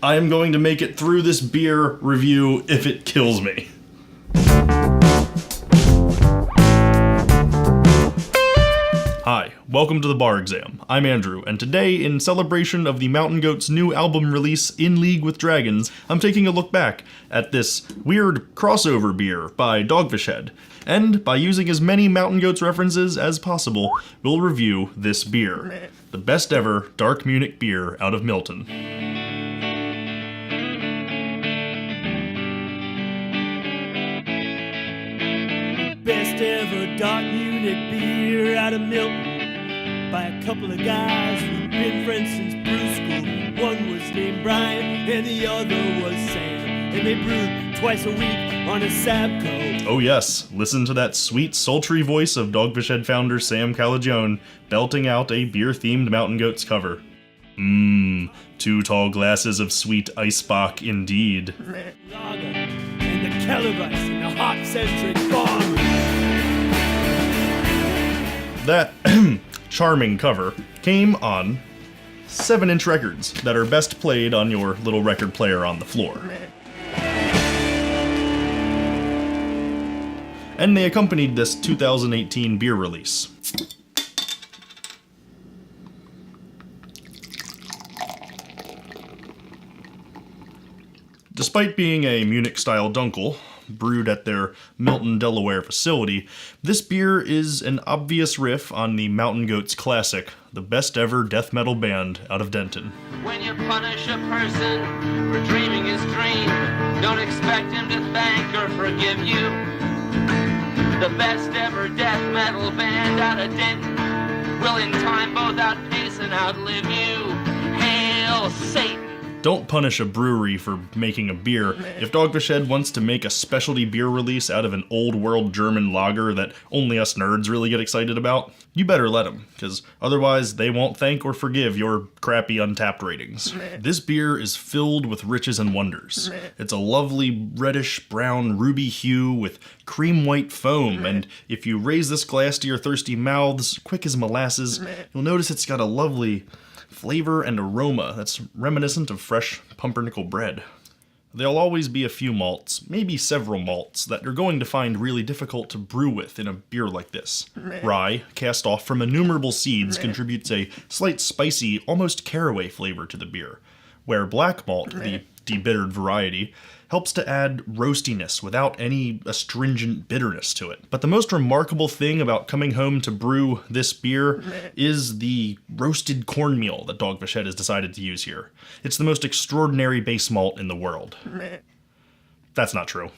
I am going to make it through this beer review if it kills me. Hi, welcome to the Bar Exam. I'm Andrew, and today, in celebration of the Mountain Goat's new album release, In League with Dragons, I'm taking a look back at this weird crossover beer by DogFish Head. And by using as many Mountain Goats references as possible, we'll review this beer. The best ever Dark Munich Beer out of Milton. Best ever Dark Munich Beer out of Milton by a couple of guys who've been friends since brew school. One was named Brian and the other was Sam, and they brewed twice a week on a Sabco. Oh yes, listen to that sweet, sultry voice of DogFish Head founder Sam Calagione belting out a beer-themed Mountain Goats cover. Mmm, 2 tall glasses of sweet Eisbach indeed. Lager and the Kellerweiss and the hop-centric bomb. That charming cover came on 7-inch records that are best played on your little record player on the floor. And they accompanied this 2018 beer release. Despite being a Munich-style dunkel, brewed at their Milton, Delaware facility, this beer is an obvious riff on the Mountain Goats classic, the best ever death metal band out of Denton. When you punish a person for dreaming his dream, don't expect him to thank or forgive you. The best ever death metal band out of Denton will in time both outpace and outlive you. Hail Satan! Don't punish a brewery for making a beer. If DogFish Head wants to make a specialty beer release out of an old-world German lager that only us nerds really get excited about, you better let them, because otherwise they won't thank or forgive your crappy Untapped ratings. This beer is filled with riches and wonders. It's a lovely reddish-brown ruby hue with cream-white foam, and if you raise this glass to your thirsty mouths, quick as molasses, you'll notice it's got a lovely flavor and aroma that's reminiscent of fresh pumpernickel bread. There'll always be a few malts, maybe several malts, that you're going to find really difficult to brew with in a beer like this. Rye, cast off from innumerable seeds, contributes a slight spicy, almost caraway flavor to the beer, where black malt, the debittered variety, helps to add roastiness without any astringent bitterness to it. But the most remarkable thing about coming home to brew this beer is the roasted cornmeal that DogFish Head has decided to use here. It's the most extraordinary base malt in the world. That's not true.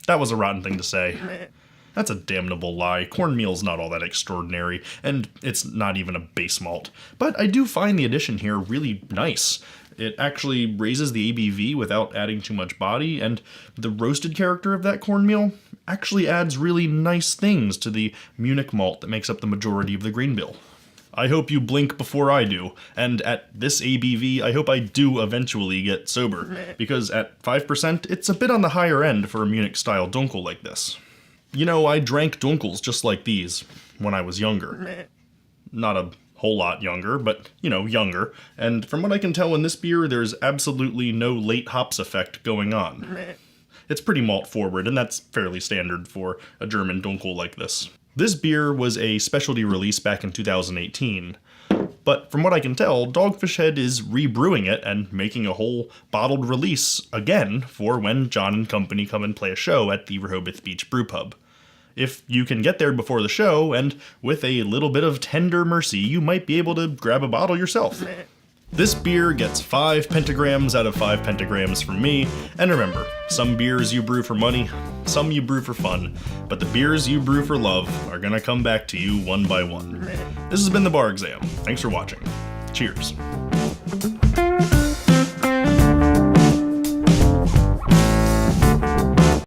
That was a rotten thing to say. That's a damnable lie. Cornmeal's not all that extraordinary, and it's not even a base malt. But I do find the addition here really nice. It actually raises the ABV without adding too much body, and the roasted character of that cornmeal actually adds really nice things to the Munich malt that makes up the majority of the grain bill. I hope you blink before I do, and at this ABV, I hope I do eventually get sober, because at 5%, it's a bit on the higher end for a Munich-style dunkel like this. You know, I drank dunkels just like these when I was younger. Not a whole lot younger, but, you know, younger. And from what I can tell in this beer, there's absolutely no late hops effect going on. It's pretty malt forward, and that's fairly standard for a German dunkel like this. This beer was a specialty release back in 2018. But from what I can tell, DogFish Head is rebrewing it and making a whole bottled release again for when John and company come and play a show at the Rehoboth Beach Brew Pub. If you can get there before the show, and with a little bit of tender mercy, you might be able to grab a bottle yourself. This beer gets 5 pentagrams out of 5 pentagrams from me, and remember, some beers you brew for money, some you brew for fun, but the beers you brew for love are gonna come back to you one by one. This has been the Bar Exam. Thanks for watching. Cheers.